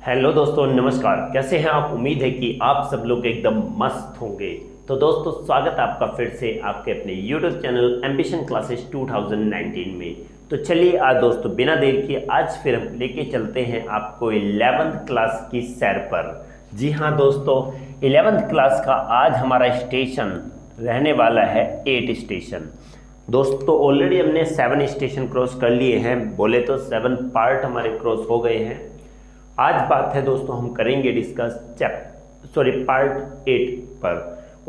Hello दोस्तों, नमस्कार। कैसे हैं आप? उम्मीद है कि आप सब लोग एकदम मस्त होंगे। तो दोस्तों, स्वागत है आपका फिर से आपके अपने यूट्यूब चैनल एम्बिशन क्लासेस 2019 में। तो चलिए आज दोस्तों बिना देर किए आज फिर हम लेके चलते हैं आपको 11th क्लास की सैर पर। जी हाँ दोस्तों, 11th क्लास का आज हमारा स्टेशन रहने वाला है 8 स्टेशन। दोस्तों ऑलरेडी हमने 7 स्टेशन क्रॉस कर लिए हैं, बोले तो 7 पार्ट हमारे क्रॉस हो गए हैं। आज बात है दोस्तों, हम करेंगे डिस्कस पार्ट 8 पर।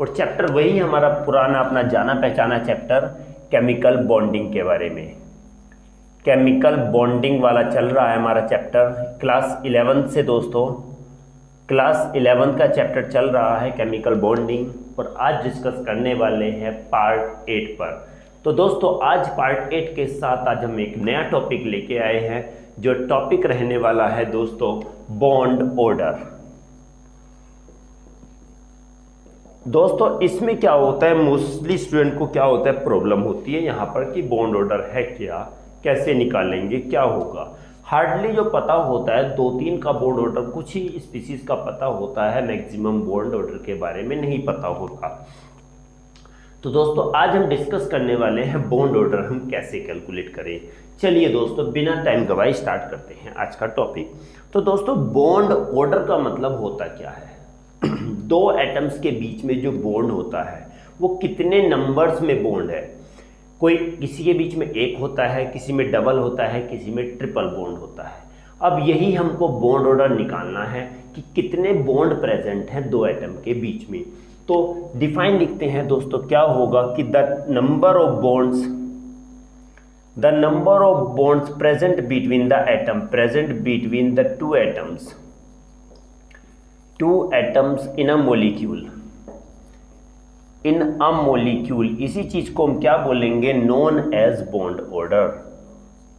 और चैप्टर वही हमारा पुराना अपना जाना पहचाना चैप्टर केमिकल बॉन्डिंग के बारे में। केमिकल बॉन्डिंग वाला चल रहा है हमारा चैप्टर क्लास 11 से। दोस्तों क्लास 11 का चैप्टर चल रहा है केमिकल बॉन्डिंग, और आज डिस्कस करने वाले हैं पार्ट 8 पर। तो दोस्तों आज पार्ट 8 के साथ आज हम एक नया टॉपिक लेके आए हैं, जो टॉपिक रहने वाला है दोस्तों बॉन्ड ऑर्डर। दोस्तों इसमें क्या होता है, मोस्टली स्टूडेंट को क्या होता है, प्रॉब्लम होती है यहाँ पर कि बॉन्ड ऑर्डर है क्या, कैसे निकालेंगे, क्या होगा। हार्डली जो पता होता है 2-3 का बॉन्ड ऑर्डर, कुछ ही स्पीसीज का पता होता है, मैक्सिमम बॉन्ड ऑर्डर के बारे में नहीं पता होता। तो दोस्तों आज हम डिस्कस करने वाले हैं बॉन्ड ऑर्डर हम कैसे कैलकुलेट करें। चलिए दोस्तों बिना टाइम गवाए स्टार्ट करते हैं आज का टॉपिक। तो दोस्तों बॉन्ड ऑर्डर का मतलब होता क्या है? दो एटम्स के बीच में जो बॉन्ड होता है वो कितने नंबर्स में बॉन्ड है। कोई किसी के बीच में एक होता है, किसी में डबल होता है, किसी में ट्रिपल बॉन्ड होता है। अब यही हमको बॉन्ड ऑर्डर निकालना है कि कितने बॉन्ड प्रेजेंट हैं दो एटम के बीच में। तो डिफाइन लिखते हैं दोस्तों, क्या होगा कि the number of bonds present between the two atoms in a molecule. इसी चीज को हम क्या बोलेंगे, known as bond order.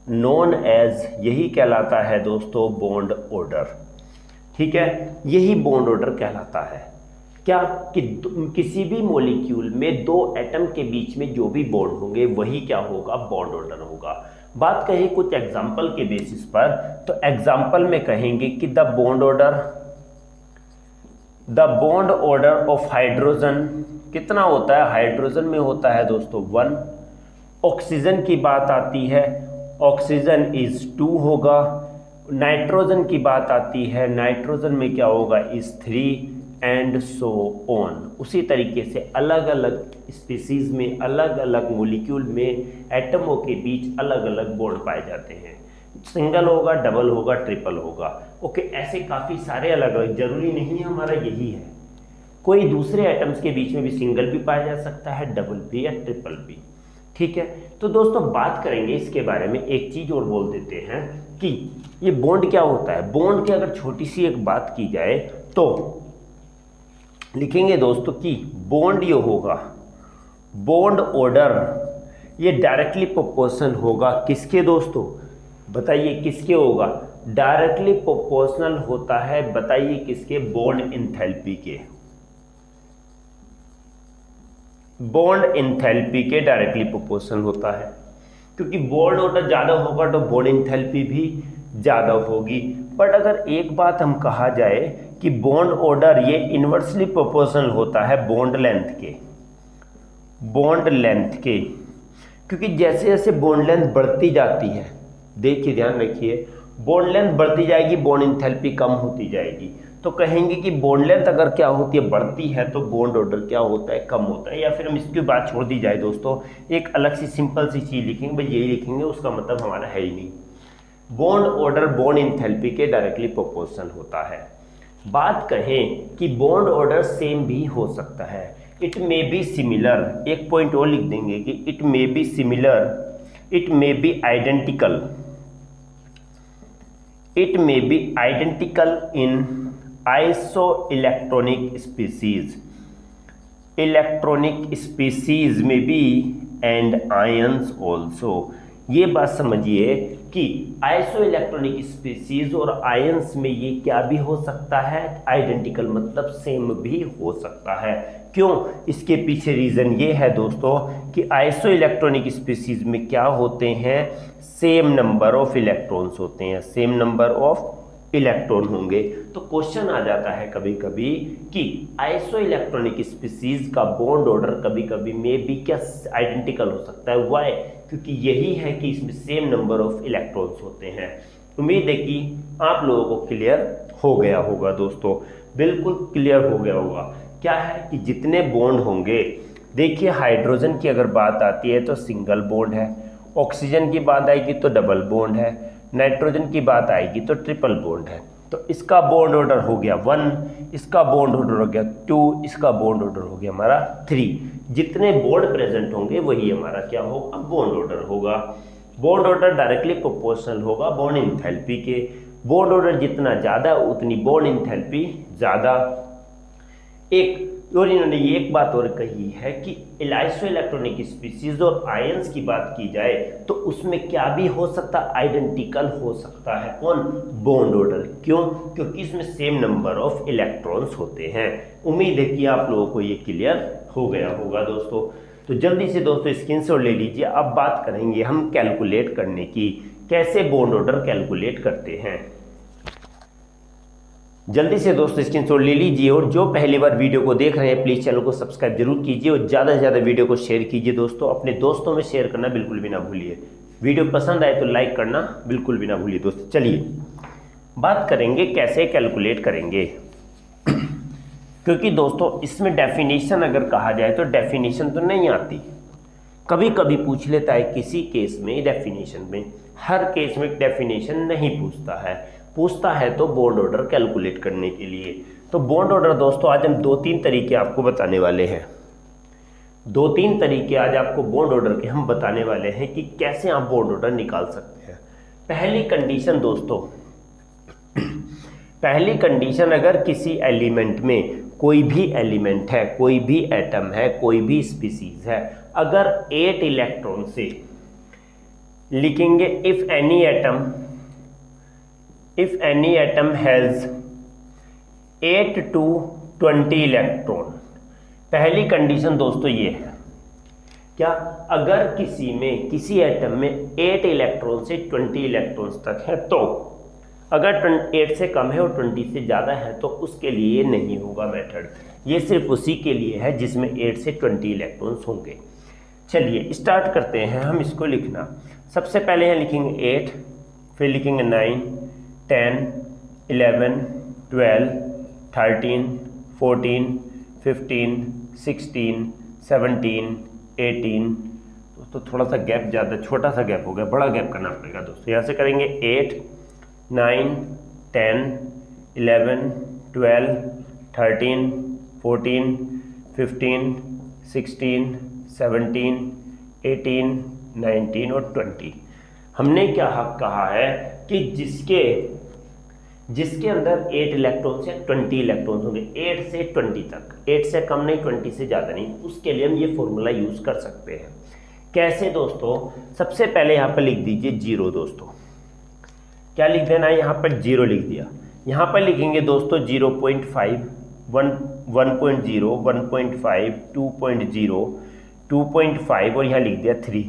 Known as यही कहलाता है दोस्तों बॉन्ड ऑर्डर। ठीक है, यही बॉन्ड ऑर्डर कहलाता है। क्या कि किसी भी मॉलिक्यूल में दो एटम के बीच में जो भी बॉन्ड होंगे वही क्या होगा, बॉन्ड ऑर्डर होगा। बात कहें कुछ एग्जांपल के बेसिस पर, तो एग्जांपल में कहेंगे कि the bond order of hydrogen कितना होता है, हाइड्रोजन में होता है दोस्तों 1। ऑक्सीजन की बात आती है, ऑक्सीजन इज 2 होगा। नाइट्रोजन की बात आती है, नाइट्रोजन में क्या होगा, इज 3 एंड सो ऑन। उसी तरीके से अलग अलग स्पीसीज में, अलग अलग मॉलिक्यूल में एटमों के बीच अलग अलग बॉन्ड पाए जाते हैं। सिंगल होगा, डबल होगा, ट्रिपल होगा। ओके, ऐसे काफ़ी सारे अलग अलग, जरूरी नहीं हमारा यही है। कोई दूसरे एटम्स के बीच में भी सिंगल भी पाया जा सकता है, डबल भी या ट्रिपल भी। ठीक है, तो दोस्तों बात करेंगे इसके बारे में। एक चीज़ और बोल देते हैं कि ये बॉन्ड क्या होता है। बॉन्ड की अगर छोटी सी एक बात की जाए तो लिखेंगे दोस्तों कि बॉन्ड ये होगा, बॉन्ड ऑर्डर ये डायरेक्टली प्रोपोर्शनल होगा किसके दोस्तों, बताइए किसके होगा, डायरेक्टली प्रोपोर्शनल होता है, बताइए किसके, बॉन्ड एंथैल्पी के। बॉन्ड एंथैल्पी के डायरेक्टली प्रोपोर्शनल होता है, क्योंकि बॉन्ड ऑर्डर ज़्यादा होगा तो बॉन्ड एंथैल्पी भी ज़्यादा होगी। बट अगर एक बात हम कहा जाए कि बॉन्ड ऑर्डर ये इन्वर्सली प्रोपोर्शनल होता है बॉन्ड लेंथ के, क्योंकि जैसे जैसे बॉन्ड लेंथ बढ़ती जाती है, देखिए ध्यान रखिए, बॉन्ड लेंथ बढ़ती जाएगी, बॉन्ड एंथैल्पी कम होती जाएगी। तो कहेंगे कि बॉन्ड लेंथ अगर क्या होती है, बढ़ती है, तो बॉन्ड ऑर्डर क्या होता है, कम होता है। या फिर हम इसकी बात छोड़ दी जाए दोस्तों, एक अलग सी सिंपल सी चीज़ लिखेंगे, भाई यही लिखेंगे, उसका मतलब हमारा है ही नहीं। बॉन्ड ऑर्डर बॉन्ड एंथैल्पी के डायरेक्टली प्रोपोर्शनल होता है। बात कहें कि बॉन्ड ऑर्डर सेम भी हो सकता है, इट मे बी सिमिलर। एक पॉइंट और लिख देंगे कि it may be similar, it may be identical, it may be identical in iso electronic species में बी एंड आयंस ऑल्सो। ये बात समझिए कि आइसो इलेक्ट्रॉनिक स्पीसीज और आयंस में ये क्या भी हो सकता है, आइडेंटिकल मतलब सेम भी हो सकता है। क्यों? इसके पीछे रीजन ये है दोस्तों कि आइसो इलेक्ट्रॉनिक स्पीसीज में क्या होते हैं, सेम नंबर ऑफ इलेक्ट्रॉन्स होते हैं, सेम नंबर ऑफ इलेक्ट्रॉन होंगे। तो क्वेश्चन आ जाता है कभी कभी कि आइसो इलेक्ट्रॉनिक स्पीसीज का बॉन्ड ऑर्डर कभी कभी में भी क्या आइडेंटिकल हो सकता है। वाई? क्योंकि यही है कि इसमें सेम नंबर ऑफ इलेक्ट्रॉन्स होते हैं। उम्मीद है कि आप लोगों को क्लियर हो गया होगा दोस्तों, बिल्कुल क्लियर हो गया होगा। क्या है कि जितने बॉन्ड होंगे, देखिए हाइड्रोजन की अगर बात आती है तो सिंगल बॉन्ड है, ऑक्सीजन की बात आएगी तो डबल बॉन्ड है, नाइट्रोजन की बात आएगी तो ट्रिपल बॉन्ड है। तो इसका बॉन्ड ऑर्डर हो गया 1, इसका बॉन्ड ऑर्डर हो गया 2, इसका बॉन्ड ऑर्डर हो गया हमारा 3। जितने बॉन्ड प्रेजेंट होंगे वही हमारा क्या होगा, बॉन्ड ऑर्डर होगा। बॉन्ड ऑर्डर डायरेक्टली प्रोपोर्शनल होगा बॉन्ड एंथैल्पी के। बॉन्ड ऑर्डर जितना ज़्यादा उतनी बॉन्ड एंथैल्पी ज़्यादा। और इन्होंने ये एक बात और कही है कि आइसो इलेक्ट्रॉनिक स्पीसीज और आयंस की बात की जाए तो उसमें क्या भी हो सकता, आइडेंटिकल हो सकता है। कौन? Bond order. क्यों? क्योंकि इसमें सेम नंबर ऑफ इलेक्ट्रॉन्स होते हैं। उम्मीद है कि आप लोगों को ये क्लियर हो गया होगा दोस्तों। तो जल्दी से दोस्तों स्क्रीनशॉट ले लीजिए। अब बात करेंगे हम कैलकुलेट करने की, कैसे बॉन्ड ऑर्डर कैलकुलेट करते हैं। जल्दी से दोस्तों स्क्रीनशॉट ले लीजिए, और जो पहली बार वीडियो को देख रहे हैं प्लीज़ चैनल को सब्सक्राइब जरूर कीजिए और ज़्यादा से ज़्यादा वीडियो को शेयर कीजिए दोस्तों। अपने दोस्तों में शेयर करना बिल्कुल भी ना भूलिए। वीडियो पसंद आए तो लाइक करना बिल्कुल भी ना भूलिए दोस्तों। चलिए बात करेंगे कैसे कैलकुलेट करेंगे, क्योंकि दोस्तों इसमें डेफिनेशन अगर कहा जाए तो डेफिनेशन तो नहीं आती, कभी कभी पूछ लेता है किसी केस में डेफिनेशन में, हर केस में डेफिनेशन नहीं पूछता है तो बॉन्ड ऑर्डर कैलकुलेट करने के लिए। तो बॉन्ड ऑर्डर दोस्तों आज हम 2-3 तरीके आपको बताने वाले हैं। 2-3 तरीके आज आपको बॉन्ड ऑर्डर के हम बताने वाले हैं कि कैसे आप बॉन्ड ऑर्डर निकाल सकते हैं। पहली कंडीशन दोस्तों, पहली कंडीशन अगर किसी एलिमेंट में, कोई भी एलिमेंट है, कोई भी एटम है, कोई भी स्पीसीज है, अगर 8 इलेक्ट्रॉन से लिखेंगे if any atom has 8 to 20 electron. पहली कंडीशन दोस्तों ये है, क्या? अगर किसी एटम में 8 इलेक्ट्रॉन से 20 इलेक्ट्रॉन्स तक है, तो अगर 8 से कम है और 20 से ज़्यादा है तो उसके लिए नहीं होगा मेथड। ये सिर्फ उसी के लिए है जिसमें 8 से 20 इलेक्ट्रॉन्स होंगे। चलिए स्टार्ट करते हैं हम इसको लिखना। सबसे पहले हम लिखेंगे 8, फिर लिखेंगे 9, 10, 11, 12, 13, 14, 15, 16, 17, 18। दोस्तों थोड़ा सा गैप ज़्यादा, छोटा सा गैप हो गया, बड़ा गैप करना पड़ेगा दोस्तों। यहाँ से करेंगे 8, 9, 10, 11, 12, 13, 14, 15, 16, 17, 18, 19 और 20। हमने क्या कहा है कि जिसके अंदर 8 इलेक्ट्रॉन से 20 इलेक्ट्रॉन होंगे, 8 से 20 तक, 8 से कम नहीं, 20 से ज़्यादा नहीं, उसके लिए हम ये फॉर्मूला यूज़ कर सकते हैं। कैसे दोस्तों? सबसे पहले यहाँ पर लिख दीजिए 0 दोस्तों। क्या लिख देना है? यहाँ पर 0 लिख दिया। यहाँ पर लिखेंगे दोस्तों 0.5, 1.0, 1.5, 2.0, 2.5 और यहाँ लिख दिया 3।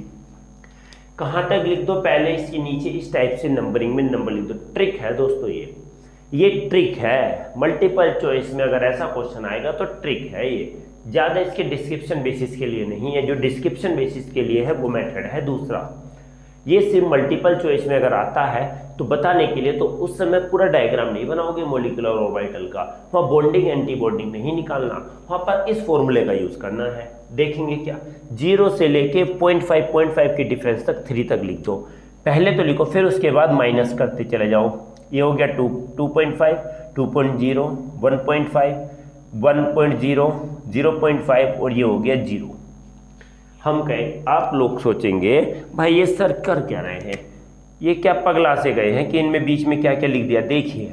कहाँ तक लिख दो? पहले इसके नीचे इस टाइप से नंबरिंग में नंबर लिख दो। ट्रिक है दोस्तों, ये ट्रिक है। मल्टीपल चॉइस में अगर ऐसा क्वेश्चन आएगा तो ट्रिक है ये, ज़्यादा इसके डिस्क्रिप्शन बेसिस के लिए नहीं है। जो डिस्क्रिप्शन बेसिस के लिए है वो मेथड है दूसरा। ये सिर्फ मल्टीपल चॉइस में अगर आता है तो बताने के लिए, तो उस समय पूरा डायग्राम नहीं बनाओगे मॉलिक्यूलर और ऑर्बिटल का, वहाँ बॉन्डिंग एंटी बॉन्डिंग नहीं निकालना, वहाँ पर इस फॉर्मूले का यूज़ करना है। देखेंगे क्या? 0 से लेके 0.5 के डिफरेंस तक 3 तक लिख दो। पहले तो लिखो, फिर उसके बाद माइनस करते चले जाओ। ये हो गया 2.5, 2.0, 1.5, 1.0, 0.5 और ये हो गया 0। हम कहें, आप लोग सोचेंगे भाई ये सर कर क्या रहे हैं, ये क्या पगला से गए हैं कि इनमें बीच में क्या क्या लिख दिया। देखिए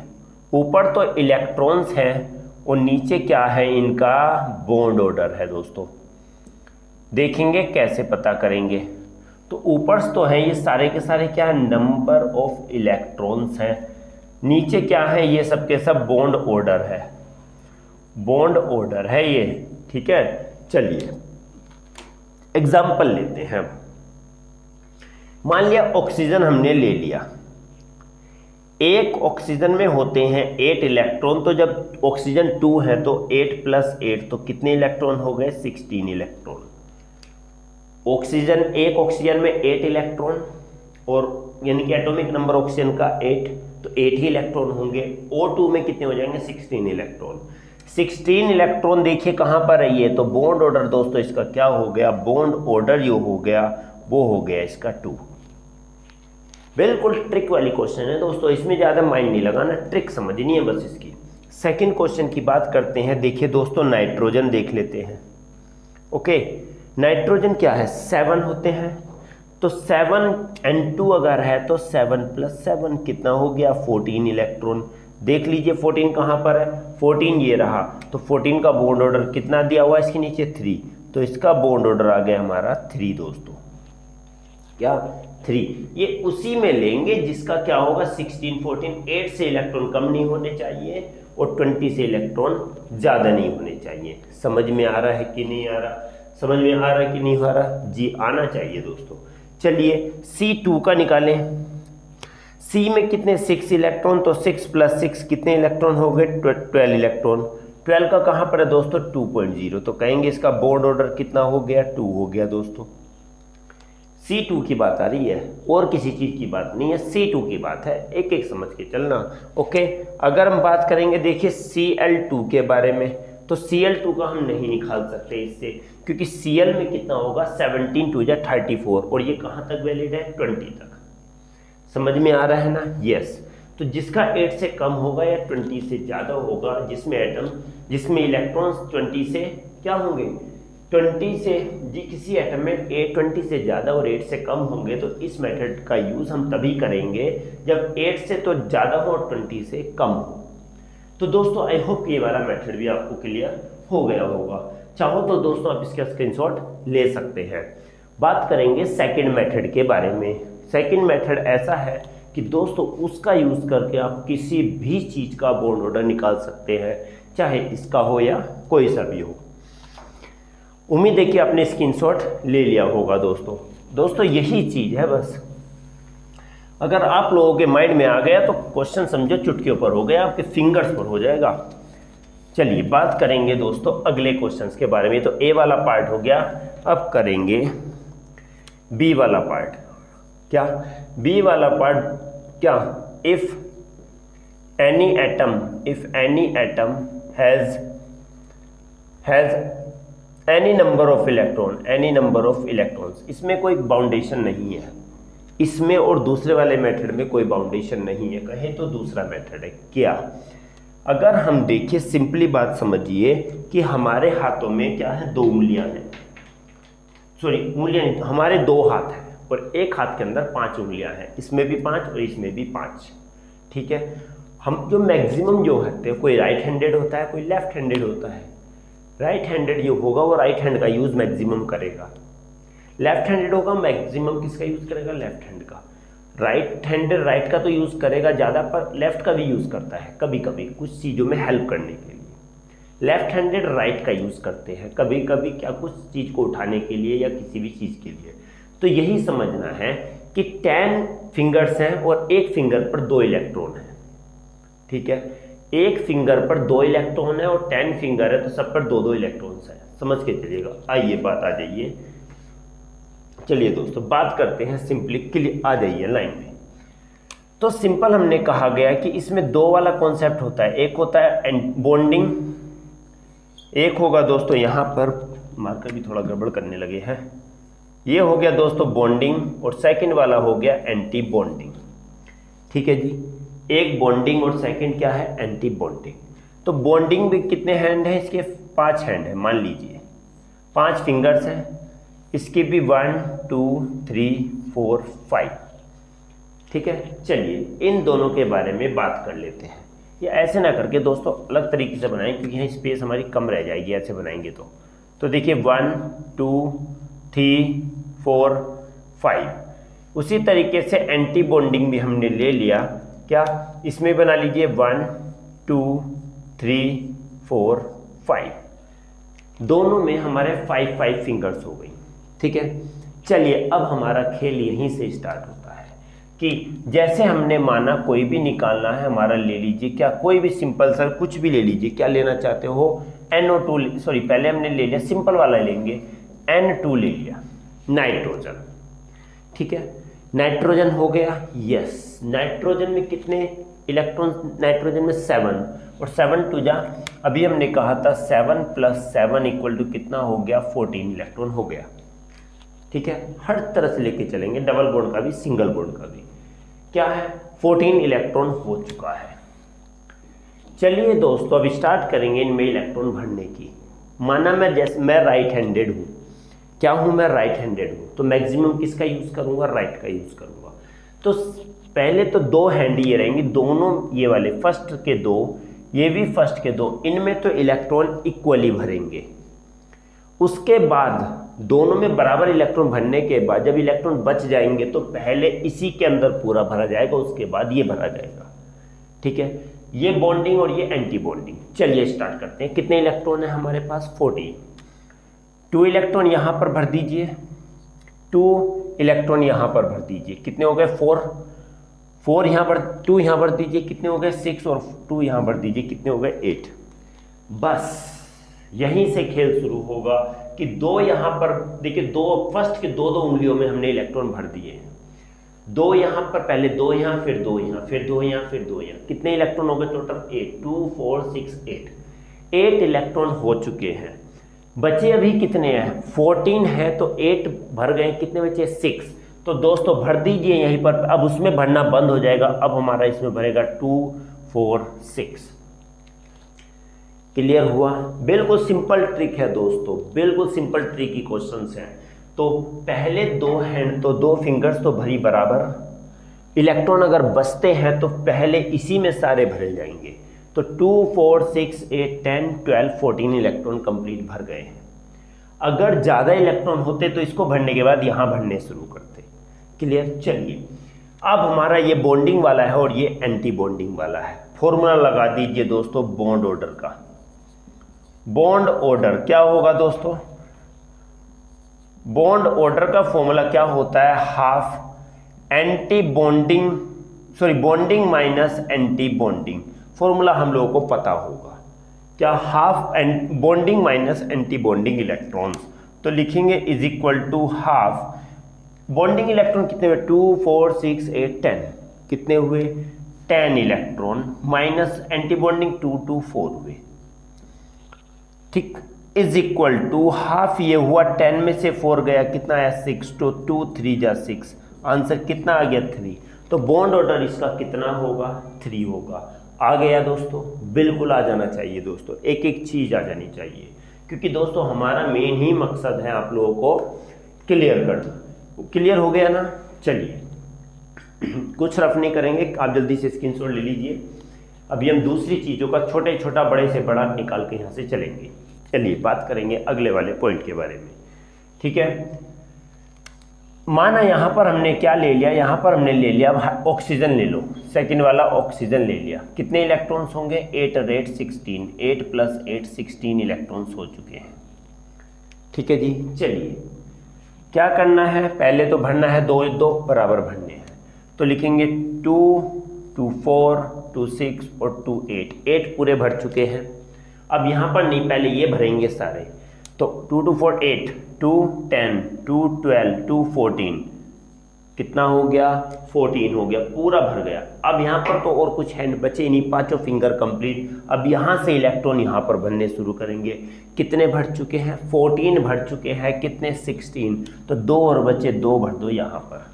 ऊपर तो इलेक्ट्रॉन्स हैं और नीचे क्या है, इनका बॉन्ड ऑर्डर है दोस्तों। देखेंगे कैसे पता करेंगे। तो ऊपर तो है ये सारे के सारे क्या है, नंबर ऑफ इलेक्ट्रॉन्स हैं। नीचे क्या है, ये सब के सब बॉन्ड ऑर्डर है, बॉन्ड ऑर्डर है ये, ठीक है। चलिए एग्जाम्पल लेते हैं। मान लिया ऑक्सीजन हमने ले लिया, एक ऑक्सीजन में होते हैं 8 इलेक्ट्रॉन, तो जब ऑक्सीजन 2 है तो 8 + 8 तो कितने इलेक्ट्रॉन हो गए? 16 इलेक्ट्रॉन। ऑक्सीजन, एक ऑक्सीजन में 8 इलेक्ट्रॉन और यानी कि एटॉमिक नंबर ऑक्सीजन का 8, तो 8 ही इलेक्ट्रॉन होंगे। O2 में कितने हो जाएंगे? 16 इलेक्ट्रॉन। 16 इलेक्ट्रॉन देखिए कहाँ पर है ये, तो बॉन्ड ऑर्डर दोस्तों इसका क्या हो गया? बॉन्ड ऑर्डर जो हो गया वो हो गया इसका 2। बिल्कुल ट्रिक वाली क्वेश्चन है दोस्तों, इसमें ज़्यादा माइंड नहीं लगाना, ट्रिक समझनी है बस इसकी। सेकंड क्वेश्चन की बात करते हैं। देखिए दोस्तों नाइट्रोजन देख लेते हैं। ओके, नाइट्रोजन क्या है? 7 होते हैं, तो 7N2 अगर है तो 7 + 7 कितना हो गया? 14 इलेक्ट्रॉन। देख लीजिए 14 कहाँ पर है? 14 ये रहा, तो 14 का बॉन्ड ऑर्डर कितना दिया हुआ है इसके नीचे? 3, तो इसका बॉन्ड ऑर्डर आ गया हमारा 3 दोस्तों। क्या? 3। ये उसी में लेंगे जिसका क्या होगा? 16, 14, 8 से इलेक्ट्रॉन कम नहीं होने चाहिए और 20 से इलेक्ट्रॉन ज़्यादा नहीं होने चाहिए। समझ में आ रहा है कि नहीं आ रहा? समझ में आ रहा है कि नहीं आ रहा? जी आना चाहिए दोस्तों। चलिए C2 का निकालें। C में कितने? 6 इलेक्ट्रॉन, तो 6 + 6 कितने इलेक्ट्रॉन हो गए? 12 इलेक्ट्रॉन। 12 का कहाँ पर है दोस्तों? 2.0, तो कहेंगे इसका बॉन्ड ऑर्डर कितना हो गया? 2 हो गया दोस्तों। C2 की बात आ रही है और किसी चीज़ की बात नहीं है, C2 की बात है, एक एक समझ के चलना। ओके, अगर हम बात करेंगे देखिए Cl2 के बारे में, तो Cl2 का हम नहीं निकाल सकते इससे, क्योंकि Cl में कितना होगा? 17 × 2 = 34 और ये कहाँ तक वैलिड है? 20 तक। समझ में आ रहा है ना? यस। तो जिसका 8 से कम होगा या 20 से ज़्यादा होगा, जिसमें इलेक्ट्रॉन्स 20 से क्या होंगे? 20 से जी किसी एटम में 20 से ज़्यादा और 8 से कम होंगे, तो इस मेथड का यूज़ हम तभी करेंगे जब 8 से तो ज़्यादा हो और 20 से कम हो। तो दोस्तों आई होप ये वाला मेथड भी आपको क्लियर हो गया होगा। चाहो तो दोस्तों आप इसका स्क्रीनशॉट ले सकते हैं। बात करेंगे सेकंड मेथड के बारे में। सेकंड मेथड ऐसा है कि दोस्तों उसका यूज़ करके आप किसी भी चीज़ का बॉन्ड ऑर्डर निकाल सकते हैं, चाहे इसका हो या कोई सा भी हो। उम्मीद है कि आपने स्क्रीनशॉट ले लिया होगा दोस्तों यही चीज़ है बस। अगर आप लोगों के माइंड में आ गया तो क्वेश्चन समझो चुटकियों पर हो गया, आपके फिंगर्स पर हो जाएगा। चलिए बात करेंगे दोस्तों अगले क्वेश्चंस के बारे में। तो ए वाला पार्ट हो गया, अब करेंगे बी वाला पार्ट। क्या? बी वाला पार्ट क्या? If any atom has any number of electrons, इसमें कोई बाउंडेशन नहीं है, इसमें और दूसरे वाले मेथड में कोई बाउंडेशन नहीं है, कहें तो दूसरा मेथड है। क्या? अगर हम देखिए सिंपली बात समझिए कि हमारे हाथों में क्या है? 2 उंगलियां हैं, सॉरी उंगलियां नहीं, हमारे 2 हाथ हैं और एक हाथ के अंदर 5 उंगलियां हैं, इसमें भी 5 और इसमें भी 5। ठीक है, हम जो मैक्सिमम जो होते हैं, कोई राइट हैंडेड होता है, कोई लेफ्ट हैंडेड होता है। राइट हैंडेड जो होगा वो राइट हैंड का यूज मैक्सिमम करेगा, लेफ्ट हैंडेड होगा मैक्सिमम किसका यूज करेगा? लेफ्ट हैंड का। राइट हैंडेड राइट का तो यूज करेगा ज़्यादा, पर लेफ्ट का भी यूज करता है कभी कभी कुछ चीज़ों में हेल्प करने के लिए। लेफ्ट हैंडेड राइट का यूज करते हैं कभी कभी, क्या कुछ चीज़ को उठाने के लिए या किसी भी चीज़ के लिए। तो यही समझना है कि 10 फिंगर्स हैं और एक फिंगर पर 2 इलेक्ट्रॉन है। ठीक है, एक फिंगर पर 2 इलेक्ट्रॉन है और 10 फिंगर है तो सब पर 2-2 इलेक्ट्रॉन्स है, समझ के चलिएगा। आइए बात आ जाइए, चलिए दोस्तों बात करते हैं सिंपली, क्लियर आ जाइए लाइन में। तो सिंपल हमने कहा गया कि इसमें 2 वाला कॉन्सेप्ट होता है, एक होता है बॉन्डिंग, एक होगा दोस्तों यहाँ पर मार्कर भी थोड़ा गड़बड़ करने लगे हैं, ये हो गया दोस्तों बॉन्डिंग और सेकंड वाला हो गया एंटी बॉन्डिंग। ठीक है जी, एक बॉन्डिंग और सेकंड क्या है? Anti bonding. तो बॉन्डिंग भी कितने हैंड हैं इसके? 5 हैंड है, मान लीजिए 5 फिंगर्स हैं, इसके भी 1 2 3 4 5। ठीक है, चलिए इन दोनों के बारे में बात कर लेते हैं। ये ऐसे ना करके दोस्तों अलग तरीके से बनाएं, क्योंकि यहाँ स्पेस हमारी कम रह जाएगी ऐसे बनाएंगे तो देखिए 1 2 3 4 5। उसी तरीके से एंटी बॉन्डिंग भी हमने ले लिया, क्या? इसमें बना लीजिए 1 2 3 4 5, दोनों में हमारे 5 फिंगर्स हो गई। ठीक है, चलिए अब हमारा खेल यहीं से स्टार्ट होता है। कि जैसे हमने माना कोई भी निकालना है हमारा, ले लीजिए क्या, कोई भी सिंपल सा कुछ भी ले लीजिए, क्या लेना चाहते हो, NO2, सॉरी पहले हमने ले लिया सिंपल वाला लेंगे, N2 ले लिया, नाइट्रोजन। ठीक है, नाइट्रोजन हो गया, यस। नाइट्रोजन में कितने इलेक्ट्रॉन, नाइट्रोजन में 7, और 7 टू जा, अभी हमने कहा था 7 + 7 इक्वल टू कितना हो गया, 14 इलेक्ट्रॉन हो गया। ठीक है, हर तरह से लेके चलेंगे, डबल बॉन्ड का भी सिंगल बॉन्ड का भी, क्या है 14 इलेक्ट्रॉन हो चुका है। चलिए दोस्तों अब स्टार्ट करेंगे इनमें इलेक्ट्रॉन भरने की। माना मैं राइट हैंडेड हूँ, क्या हूँ मैं, राइट हैंडेड हूँ, तो मैक्सिमम किसका यूज़ करूँगा, राइट का यूज़ करूँगा। तो पहले तो 2 हैंड ये रहेंगे, दोनों ये वाले फर्स्ट के 2, ये भी फर्स्ट के 2, इनमें तो इलेक्ट्रॉन इक्वली भरेंगे। उसके बाद दोनों में बराबर इलेक्ट्रॉन भरने के बाद जब इलेक्ट्रॉन बच जाएंगे तो पहले इसी के अंदर पूरा भरा जाएगा, उसके बाद ये भरा जाएगा। ठीक है, ये बॉन्डिंग और ये एंटी बॉन्डिंग। चलिए स्टार्ट करते हैं। कितने इलेक्ट्रॉन है हमारे पास, 14। 2 इलेक्ट्रॉन यहाँ पर भर दीजिए, 2 इलेक्ट्रॉन यहाँ पर भर दीजिए, कितने हो गए 4 यहाँ पर, 2 यहाँ भर दीजिए, कितने हो गए 6, और 2 यहाँ भर दीजिए, कितने हो गए 8। बस यहीं से खेल शुरू होगा कि 2 यहाँ पर देखिए, 2 फर्स्ट के 2 उंगलियों में हमने इलेक्ट्रॉन भर दिए हैं। 2 यहाँ पर, पहले 2 यहाँ, फिर 2 यहाँ, फिर 2 यहाँ, फिर 2 यहाँ, कितने इलेक्ट्रॉन हो गए टोटल, 8, 2 4 6 8 इलेक्ट्रॉन हो चुके हैं। बचे अभी कितने हैं, 14 है, तो 8 भर गए, कितने बचे 6। तो दोस्तों भर दीजिए यहीं पर, अब उसमें भरना बंद हो जाएगा, अब हमारा इसमें भरेगा 2 4 6। क्लियर हुआ, बिल्कुल सिंपल ट्रिक है दोस्तों, बिल्कुल सिंपल ट्रिक की क्वेश्चंस हैं। तो पहले 2 हैंड तो 2 फिंगर्स तो भरी बराबर, इलेक्ट्रॉन अगर बचते हैं तो पहले इसी में सारे भरे जाएंगे। तो 2 4 6 8 10 12 14 इलेक्ट्रॉन कंप्लीट भर गए हैं। अगर ज़्यादा इलेक्ट्रॉन होते तो इसको भरने के बाद यहाँ भरने शुरू करते। क्लियर, चलिए अब हमारा ये बॉन्डिंग वाला है और ये एंटी बॉन्डिंग वाला है। फॉर्मूला लगा दीजिए दोस्तों बॉन्ड ऑर्डर का। बॉन्ड ऑर्डर क्या होगा दोस्तों, बॉन्ड ऑर्डर का फॉर्मूला क्या होता है, half anti bonding, sorry bonding minus anti bonding. Formula हम लोगों को पता होगा क्या, half bonding minus anti bonding electrons. तो लिखेंगे is equal to half bonding electron कितने हुए, 2 4 6 8 10, कितने हुए 10 इलेक्ट्रॉन, माइनस एंटी बॉन्डिंग 2 2 4 हुए। ठीक, इज इक्वल टू हाफ, ये हुआ 10 में से 4 गया, कितना आया 6, तो 2 3 जा 6, आंसर कितना आ गया 3। तो बॉन्ड ऑर्डर इसका कितना होगा, 3 होगा। आ गया दोस्तों, बिल्कुल आ जाना चाहिए दोस्तों, एक एक चीज आ जानी चाहिए, क्योंकि दोस्तों हमारा मेन ही मकसद है आप लोगों को क्लियर करना। क्लियर हो गया ना, चलिए कुछ रफ नहीं करेंगे, आप जल्दी से स्क्रीनशॉट ले लीजिए। अभी हम दूसरी चीज़ों का छोटे छोटा बड़े से बड़ा निकाल के यहाँ से चलेंगे। चलिए बात करेंगे अगले वाले पॉइंट के बारे में। ठीक है, माना यहाँ पर हमने क्या ले लिया, यहाँ पर हमने ले लिया ऑक्सीजन, ले लो सेकंड वाला ऑक्सीजन ले लिया। कितने इलेक्ट्रॉन्स होंगे, 8 और 8 16, 8 + 8 16 इलेक्ट्रॉन्स हो चुके हैं। ठीक है जी, चलिए क्या करना है, पहले तो भरना है 2 2 बराबर भरने हैं। तो लिखेंगे 2 2 4 2 6 और 2 8, 8 पूरे भर चुके हैं। अब यहाँ पर नहीं, पहले ये भरेंगे सारे। तो 2 2 4 8, 2 10, 2 12, 2 14, कितना हो गया 14 हो गया, पूरा भर गया। अब यहाँ पर तो और कुछ हैंड बचे नहीं, 5 फिंगर कंप्लीट। अब यहाँ से इलेक्ट्रॉन यहाँ पर भरने शुरू करेंगे। कितने भर चुके हैं, 14 भर चुके हैं, कितने 16, तो 2 और बचे, 2 भर दो यहाँ पर।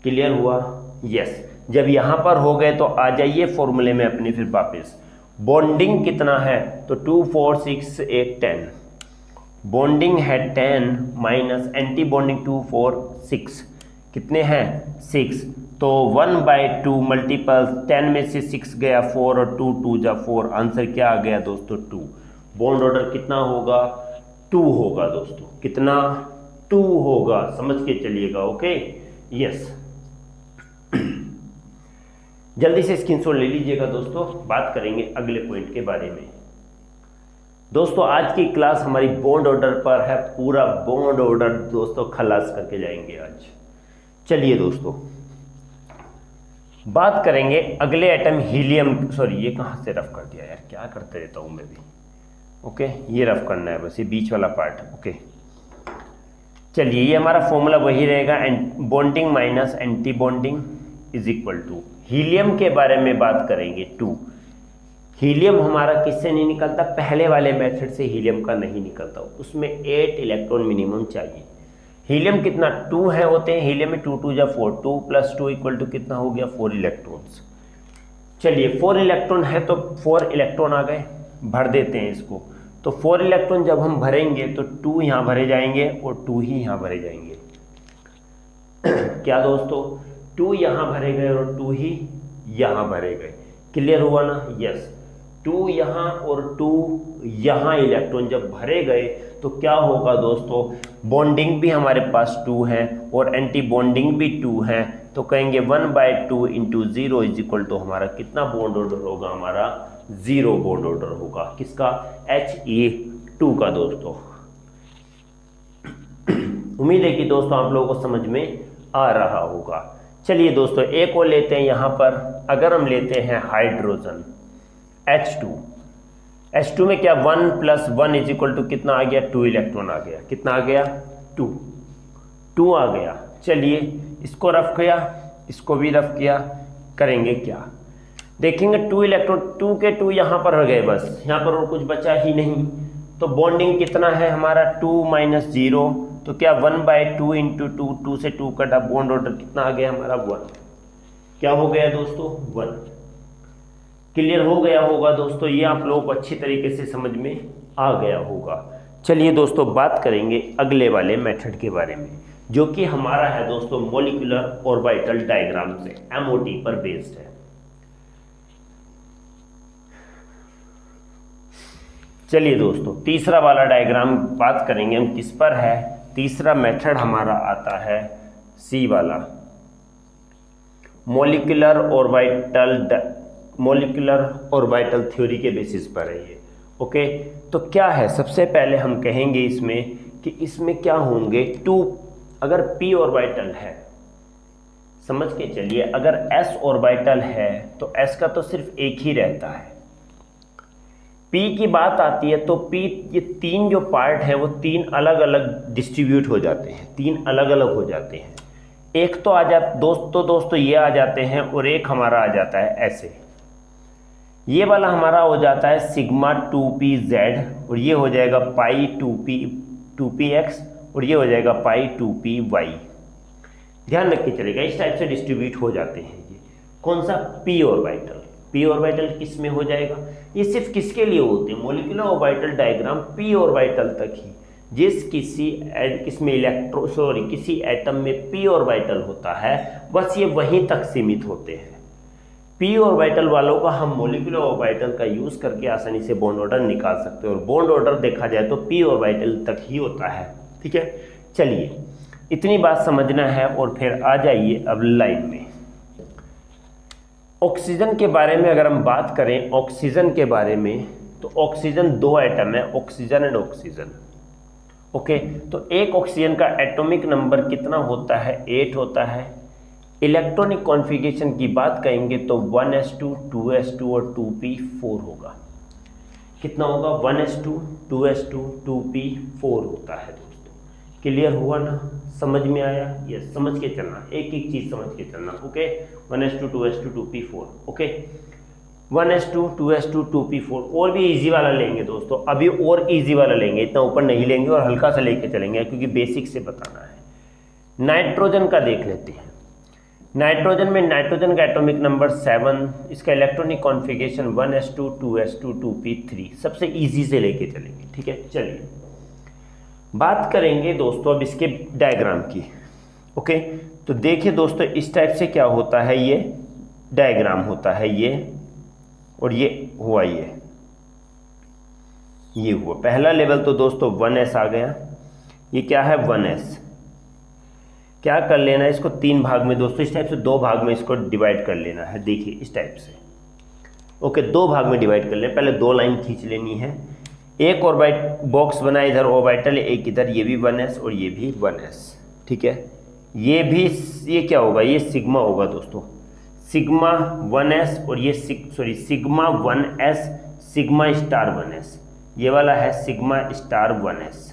क्लियर हुआ, यस। जब यहाँ पर हो गए तो आ जाइए फॉर्मूले में अपने फिर वापस। बॉन्डिंग कितना है, तो 2 4 6 8 10, बॉन्डिंग है 10 माइनस एंटी बॉन्डिंग 2 4 6, कितने हैं 6, तो 1/2 मल्टीपल 10 में से 6 गया 4 और 2 2 जा 4, आंसर क्या आ गया दोस्तों 2। बॉन्ड ऑर्डर कितना होगा, 2 होगा दोस्तों, कितना 2 होगा, समझ के चलिएगा। Okay, yes. जल्दी से स्क्रीनशॉट ले लीजिएगा दोस्तों, बात करेंगे अगले पॉइंट के बारे में। दोस्तों आज की क्लास हमारी बॉन्ड ऑर्डर पर है, पूरा बॉन्ड ऑर्डर दोस्तों खलास करके जाएंगे आज। चलिए दोस्तों बात करेंगे अगले एटम हीलियम, सॉरी ये कहाँ से रफ कर दिया यार, क्या करते रहता हूँ मैं भी। ओके, ये रफ करना है बस, ये बीच वाला पार्ट। ओके चलिए, ये हमारा फॉर्मूला वही रहेगा, bonding minus anti bonding is equal to, helium के बारे में बात करेंगे 2। हीलियम हमारा किससे नहीं निकलता, पहले वाले मेथड से हीलियम का नहीं निकलता, उसमें 8 इलेक्ट्रॉन मिनिमम चाहिए। हीलियम कितना 2 है होते हैं, हीलियम में 2 2 जा 4, 2 + 2 इक्वल टू कितना हो गया 4 इलेक्ट्रॉन्स। चलिए 4 इलेक्ट्रॉन है तो 4 इलेक्ट्रॉन आ गए, भर देते हैं इसको। तो 4 इलेक्ट्रॉन जब हम भरेंगे तो 2 यहाँ भरे जाएंगे और 2 ही यहाँ भरे जाएंगे। क्या दोस्तों, 2 यहाँ भरे गए और 2 ही यहाँ भरे गए। क्लियर हुआ ना? यस, 2 यहाँ और 2 यहाँ इलेक्ट्रॉन जब भरे गए तो क्या होगा दोस्तों, बॉन्डिंग भी हमारे पास 2 है और एंटी बॉन्डिंग भी 2 है, तो कहेंगे 1/2 × 0 इज इक्वल टू हमारा कितना बॉन्ड ऑर्डर होगा, हमारा 0 बॉन्ड ऑर्डर होगा। किसका? He2 का दोस्तों। उम्मीद है कि दोस्तों आप लोगों को समझ में आ रहा होगा। चलिए दोस्तों एक और लेते हैं यहाँ पर, अगर हम लेते हैं हाइड्रोजन H2 में क्या 1 + 1 इज इक्वल टू कितना आ गया, 2 इलेक्ट्रॉन आ गया। कितना आ गया? 2 आ गया। चलिए इसको रफ किया, इसको भी रफ किया, करेंगे क्या, देखेंगे 2 इलेक्ट्रॉन, 2 के 2 यहाँ पर रह गए, बस यहाँ पर और कुछ बचा ही नहीं। तो बॉन्डिंग कितना है हमारा 2 - 0, तो क्या 1/2 × 2, 2 से 2 कटा, बॉन्ड ऑर्डर कितना आ गया हमारा 1। क्या हो गया दोस्तों 1। क्लियर हो गया होगा दोस्तों, ये आप लोगों को अच्छी तरीके से समझ में आ गया होगा। चलिए दोस्तों बात करेंगे अगले वाले मेथड के बारे में, जो कि हमारा है दोस्तों मॉलिक्यूलर ऑर्बिटल डायग्राम से, MOD पर बेस्ड है। चलिए दोस्तों तीसरा वाला डायग्राम बात करेंगे हम, किस पर है, तीसरा मेथड हमारा आता है C वाला, मॉलिक्यूलर ऑर्बिटल थ्योरी के बेसिस पर है ये। ओके, तो क्या है, सबसे पहले हम कहेंगे इसमें कि इसमें क्या होंगे 2, अगर p ऑर्बिटल है, समझ के चलिए, अगर s ऑर्बिटल है तो s का तो सिर्फ एक ही रहता है। p की बात आती है तो p, ये 3 जो पार्ट है वो 3 अलग अलग डिस्ट्रीब्यूट हो जाते हैं, 3 अलग अलग हो जाते हैं। एक तो आ जाता दोस्तों ये आ जाते हैं, और एक हमारा आ जाता है ऐसे, ये वाला हमारा हो जाता है सिग्मा 2pz, और ये हो जाएगा पाई 2px, और ये हो जाएगा पाई 2py। ध्यान रख के चलेगा, इस टाइप से डिस्ट्रीब्यूट हो जाते हैं ये। कौन सा? p orbital. p ऑर्बिटल किस में हो जाएगा, ये सिर्फ किसके लिए होते हैं, molecular orbital diagram p orbital तक ही। किसी एटम में p ऑर्बिटल होता है, बस ये वहीं तक सीमित होते हैं। p ऑर्बिटल वालों का हम मॉलिक्यूलर ऑर्बिटल का यूज करके आसानी से बॉन्ड ऑर्डर निकाल सकते हैं, और बॉन्ड ऑर्डर देखा जाए तो p ऑर्बिटल तक ही होता है। ठीक है, चलिए इतनी बात समझना है, और फिर आ जाइए अब लाइन में। ऑक्सीजन के बारे में अगर हम बात करें, ऑक्सीजन के बारे में, तो ऑक्सीजन 2 एटम है, ऑक्सीजन एंड ऑक्सीजन। ओके, तो एक ऑक्सीजन का एटॉमिक नंबर कितना होता है, 8 होता है। इलेक्ट्रॉनिक कॉन्फ़िगरेशन की बात करेंगे तो 1s2 2s2 और 2p4 होगा। कितना होगा? 1s2 2s2 2p4 होता है दोस्तों। क्लियर हुआ ना? समझ में आया? यस, समझ के चलना, एक एक चीज समझ के चलना। Okay, 1s2 2s2 2p4। Okay, 1s2 2s2 2p4। और भी इजी वाला लेंगे दोस्तों, अभी और इजी वाला लेंगे, इतना ऊपर नहीं लेंगे और हल्का सा लेके चलेंगे क्योंकि बेसिक से बताना है। नाइट्रोजन का देख लेते हैं। नाइट्रोजन में नाइट्रोजन का एटॉमिक नंबर 7, इसका electronic configuration 1s2 2s2 2p3। सबसे इजी से लेके चलेंगे। ठीक है, चलिए बात करेंगे दोस्तों अब इसके डायग्राम की। ओके, तो देखिए दोस्तों इस टाइप से क्या होता है, ये डायग्राम होता है ये, और ये हुआ ये हुआ पहला लेवल। तो दोस्तों 1s आ गया, ये क्या है 1s। क्या कर लेना है इसको 3 भाग में दोस्तों, इस टाइप से 2 भाग में इसको डिवाइड कर लेना है। देखिए इस टाइप से। ओके, 2 भाग में डिवाइड कर लें, पहले 2 लाइन खींच लेनी है। एक बॉक्स बना इधर ऑर्बिटल, एक इधर, ये भी 1s और ये भी 1s। ठीक है, ये क्या होगा, ये सिग्मा होगा दोस्तों। सिग्मा 1s और ये sigma 1s sigma star 1s, ये वाला है sigma star 1s।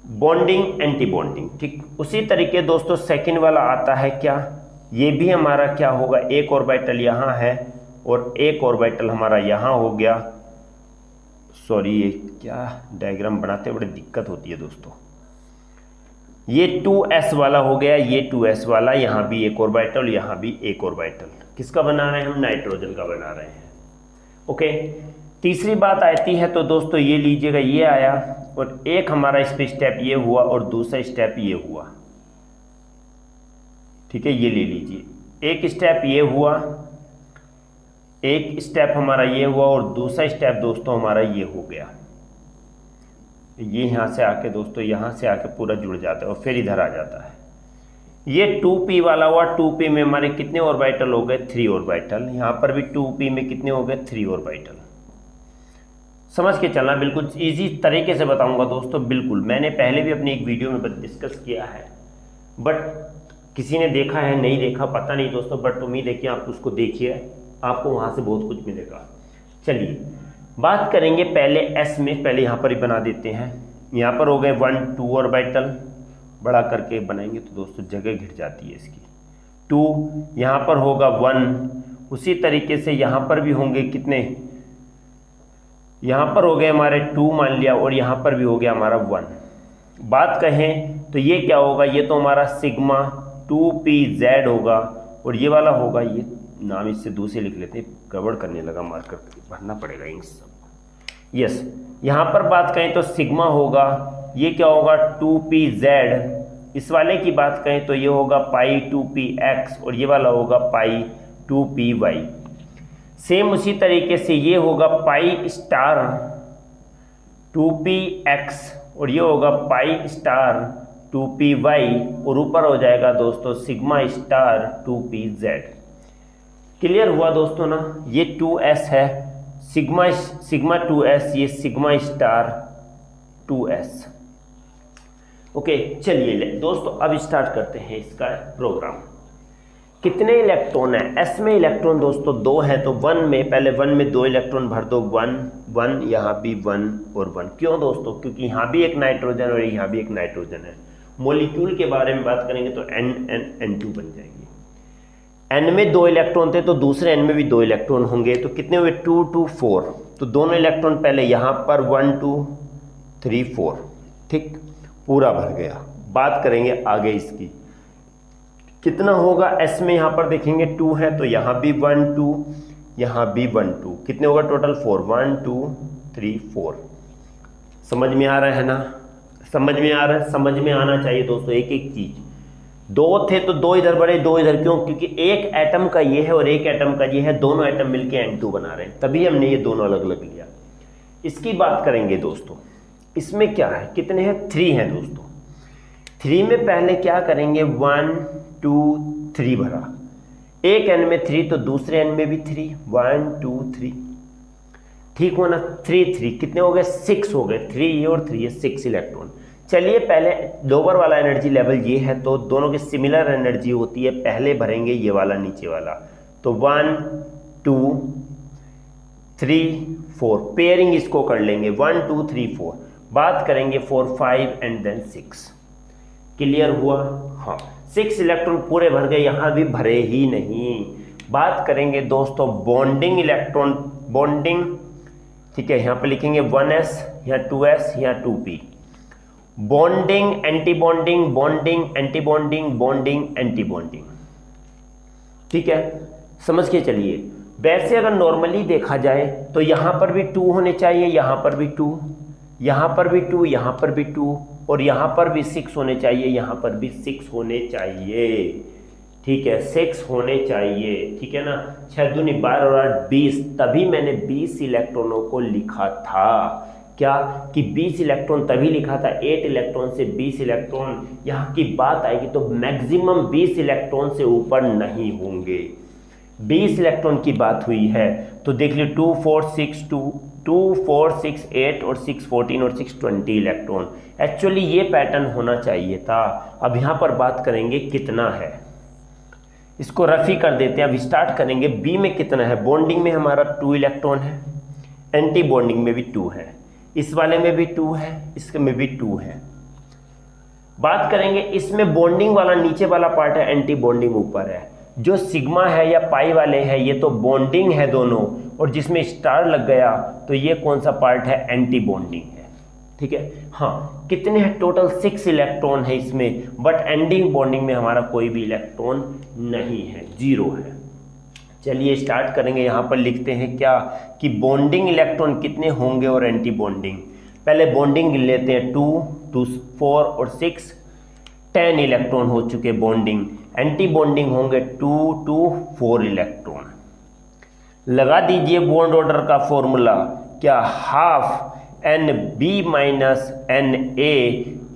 Bonding anti bonding, ठीक उसी तरीके दोस्तों सेकंड वाला आता है क्या, ये भी हमारा क्या होगा, एक ऑर्बिटल यहाँ है और एक ऑर्बिटल हमारा यहाँ हो गया। सॉरी ये क्या डायग्राम बनाते बड़ी दिक्कत होती है दोस्तों। ये 2s वाला हो गया, ये 2s वाला, यहाँ भी एक ऑर्बिटल, यहाँ भी एक ऑर्बिटल। किसका बना रहे हैं हम, नाइट्रोजन का बना रहे हैं। ओके, तीसरी बात आती है तो दोस्तों ये लीजिएगा, ये आया और एक हमारा इस पे स्टेप ये हुआ और दूसरा स्टेप ये हुआ। ठीक है, ये ले लीजिए, एक स्टेप ये हुआ, एक स्टेप हमारा ये हुआ और दूसरा स्टेप दोस्तों हमारा ये हो गया। ये यहाँ से आके दोस्तों यहाँ से आके पूरा जुड़ जाता है और फिर इधर आ जाता है। ये 2p वाला हुआ, 2p में हमारे कितने ऑर्बिटल हो गए, 3 ऑर्बिटल। यहाँ पर भी 2p में कितने हो गए, 3 ऑर्बिटल। समझ के चलना, बिल्कुल इजी तरीके से बताऊंगा दोस्तों। बिल्कुल मैंने पहले भी अपनी एक वीडियो में डिस्कस किया है, बट किसी ने देखा है नहीं देखा पता नहीं दोस्तों, बट उम्मीद है कि आप उसको देखिए, आपको वहाँ से बहुत कुछ मिलेगा। चलिए बात करेंगे पहले एस में, पहले यहाँ पर ही बना देते हैं। यहाँ पर हो गए 1 2 ऑर्बिटल, बड़ा करके बनाएंगे तो दोस्तों जगह घिर जाती है इसकी। 2 यहाँ पर होगा 1, उसी तरीके से यहाँ पर भी होंगे कितने, यहाँ पर हो गए हमारे 2 मान लिया और यहाँ पर भी हो गया हमारा 1। बात कहें तो ये क्या होगा, ये तो हमारा सिग्मा 2pz होगा और ये वाला होगा, ये नाम इससे दूसरे लिख लेते हैं, गड़बड़ करने लगा, मार्कर भरना पड़ेगा इन सब। यस, यहाँ पर बात करें तो सिग्मा होगा, ये क्या होगा 2pz। इस वाले की बात करें तो ये होगा पाई 2px और ये वाला होगा पाई 2py। सेम उसी तरीके से ये होगा पाई स्टार 2px और ये होगा पाई स्टार 2py और ऊपर हो जाएगा दोस्तों सिग्मा स्टार 2pz। क्लियर हुआ दोस्तों ना, ये 2s है, सिग्मा 2s, ये सिग्मा स्टार 2s। ओके चलिए दोस्तों अब स्टार्ट करते हैं इसका प्रोग्राम। कितने इलेक्ट्रॉन है, एस में इलेक्ट्रॉन दोस्तों 2 है, तो 1 में पहले 1 में 2 इलेक्ट्रॉन भर दो, 1 1, यहाँ भी 1 और 1। क्यों दोस्तों, क्योंकि यहाँ भी एक नाइट्रोजन और यहाँ भी एक नाइट्रोजन है। मॉलिक्यूल के बारे में बात करेंगे तो N2 बन जाएंगे। N में 2 इलेक्ट्रॉन थे तो दूसरे N में भी 2 इलेक्ट्रॉन होंगे, तो कितने हुए 2 2 4, तो दोनों इलेक्ट्रॉन पहले यहाँ पर 1 2 3 4, ठीक पूरा भर गया। बात करेंगे आगे इसकी कितना होगा, S में यहाँ पर देखेंगे 2 है तो यहाँ भी 1 2, यहाँ भी 1 2, कितने होगा टोटल 4, 1 2 3 4। समझ में आ रहा है ना, समझ में आ रहा है, समझ में आना चाहिए दोस्तों एक एक चीज। 2 थे तो 2 इधर बढ़े, 2 इधर, क्यों, क्योंकि एक एटम का ये है और एक एटम का ये है, दोनों एटम मिलके N2 बना रहे हैं, तभी हमने ये दोनों अलग अलग लिया। इसकी बात करेंगे दोस्तों, इसमें क्या है, कितने हैं, 3 हैं दोस्तों। 3 में पहले क्या करेंगे, 1 2 3 भरा, एक N में 3 तो दूसरे N में भी 3, 1 2 3, ठीक हो ना, 3 3 कितने हो गए, 6 हो गए, 3 ये और 3 ये, 6 इलेक्ट्रॉन। चलिए पहले लोअर वाला एनर्जी लेवल ये है तो दोनों की सिमिलर एनर्जी होती है, पहले भरेंगे ये वाला नीचे वाला, तो 1 2 3 4, पेयरिंग इसको कर लेंगे 1 2 3 4, बात करेंगे 4 5 एंड देन 6। क्लियर हुआ, हाँ 6 इलेक्ट्रॉन पूरे भर गए, यहाँ भी भरे ही नहीं। बात करेंगे दोस्तों बॉन्डिंग इलेक्ट्रॉन, बॉन्डिंग, ठीक है, यहाँ पे लिखेंगे 1s, यहाँ 2s, यहाँ 2p। Bonding anti bonding, bonding anti bonding, bonding anti bonding, ठीक है, समझ के चलिए। वैसे अगर नॉर्मली देखा जाए तो यहाँ पर भी 2 होने चाहिए, यहाँ पर भी 2, यहाँ पर भी 2, यहाँ पर भी 2 और यहाँ पर भी 6 होने चाहिए, यहाँ पर भी 6 होने चाहिए, ठीक है, 6 होने चाहिए, ठीक है ना। 6 दूनी 12 और 8 20, तभी मैंने 20 इलेक्ट्रॉनों को लिखा था, क्या कि 20 इलेक्ट्रॉन तभी लिखा था, 8 इलेक्ट्रॉन से 20 इलेक्ट्रॉन, यहाँ की बात आएगी तो मैक्सिमम 20 इलेक्ट्रॉन से ऊपर नहीं होंगे। 20 इलेक्ट्रॉन की बात हुई है तो देख लीजिए 2 4 6 2 2 4 6 8 और 6 14 और 6 20 इलेक्ट्रॉन। एक्चुअली ये पैटर्न होना चाहिए था। अब यहाँ पर बात करेंगे कितना है, इसको रफी कर देते हैं। अब स्टार्ट करेंगे। बी में कितना है, बॉन्डिंग में हमारा 2 इलेक्ट्रॉन है, एंटी बॉन्डिंग में भी 2 है, इस वाले में भी 2 है, इसके में भी 2 है। बात करेंगे इसमें बॉन्डिंग वाला नीचे वाला पार्ट है, एंटी बॉन्डिंग ऊपर है। जो सिग्मा है या पाई वाले है ये तो बॉन्डिंग है दोनों, और जिसमें स्टार लग गया तो ये कौन सा पार्ट है, एंटी बॉन्डिंग है। ठीक है, हाँ कितने हैं टोटल 6 इलेक्ट्रॉन है इसमें, बट एंडिंग बॉन्डिंग में हमारा कोई भी इलेक्ट्रॉन नहीं है, 0 है। चलिए स्टार्ट करेंगे। यहाँ पर लिखते हैं क्या कि बॉन्डिंग इलेक्ट्रॉन कितने होंगे और एंटी बॉन्डिंग। पहले बॉन्डिंग लेते हैं 2, 2, 4 और 6, 10 इलेक्ट्रॉन हो चुके बॉन्डिंग। एंटी बॉन्डिंग होंगे 2, 2, 4 इलेक्ट्रॉन। लगा दीजिए बॉन्ड ऑर्डर का फॉर्मूला, क्या half NB minus NA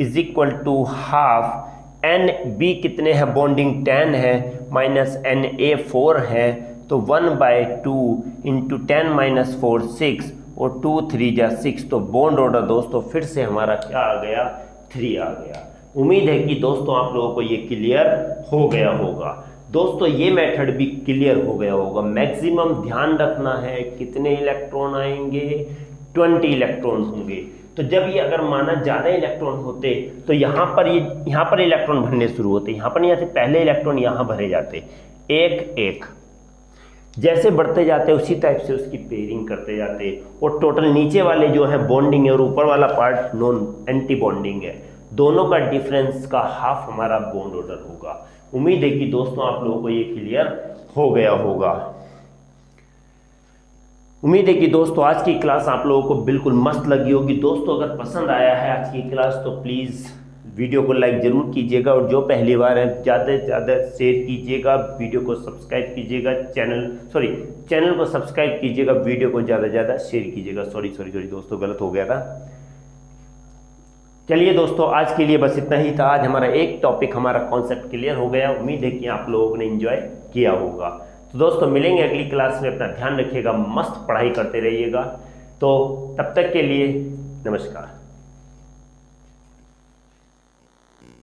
is equal to half NB कितने हैं, बॉन्डिंग 10 है, माइनस NA 4 है, तो 1/2 इंटू 10 माइनस 4 6 और 2 3 जा 6, तो बॉन्ड ऑर्डर दोस्तों फिर से हमारा क्या आ गया, 3 आ गया। उम्मीद है कि दोस्तों आप लोगों को ये क्लियर हो गया होगा। दोस्तों ये मेथड भी क्लियर हो गया होगा। मैक्सिमम ध्यान रखना है कितने इलेक्ट्रॉन आएंगे, 20 इलेक्ट्रॉन होंगे। तो जब ये अगर माना ज़्यादा इलेक्ट्रॉन होते तो यहाँ पर इलेक्ट्रॉन भरने शुरू होते, यहाँ पर नहीं आते, पहले इलेक्ट्रॉन यहाँ भरे जाते, एक एक। जैसे बढ़ते जाते उसी टाइप से उसकी पेयरिंग करते जाते, और टोटल नीचे वाले जो है बॉन्डिंग है और ऊपर वाला पार्ट नॉन एंटी बॉन्डिंग है, दोनों का डिफरेंस का हाफ हमारा बॉन्ड ऑर्डर होगा। उम्मीद है कि दोस्तों आप लोगों को ये क्लियर हो गया होगा। उम्मीद है कि दोस्तों आज की क्लास आप लोगों को बिल्कुल मस्त लगी होगी। दोस्तों अगर पसंद आया है आज की क्लास तो प्लीज़ वीडियो को लाइक ज़रूर कीजिएगा, और जो पहली बार है ज़्यादा से ज़्यादा शेयर कीजिएगा, वीडियो को सब्सक्राइब कीजिएगा, चैनल को सब्सक्राइब कीजिएगा, वीडियो को ज़्यादा से ज़्यादा शेयर कीजिएगा। सॉरी दोस्तों गलत हो गया था। चलिए दोस्तों आज के लिए बस इतना ही था। आज हमारा एक टॉपिक, हमारा कॉन्सेप्ट क्लियर हो गया। उम्मीद है कि आप लोगों ने एंजॉय किया होगा। तो दोस्तों मिलेंगे अगली क्लास में, अपना ध्यान रखिएगा, मस्त पढ़ाई करते रहिएगा। तो तब तक के लिए नमस्कार।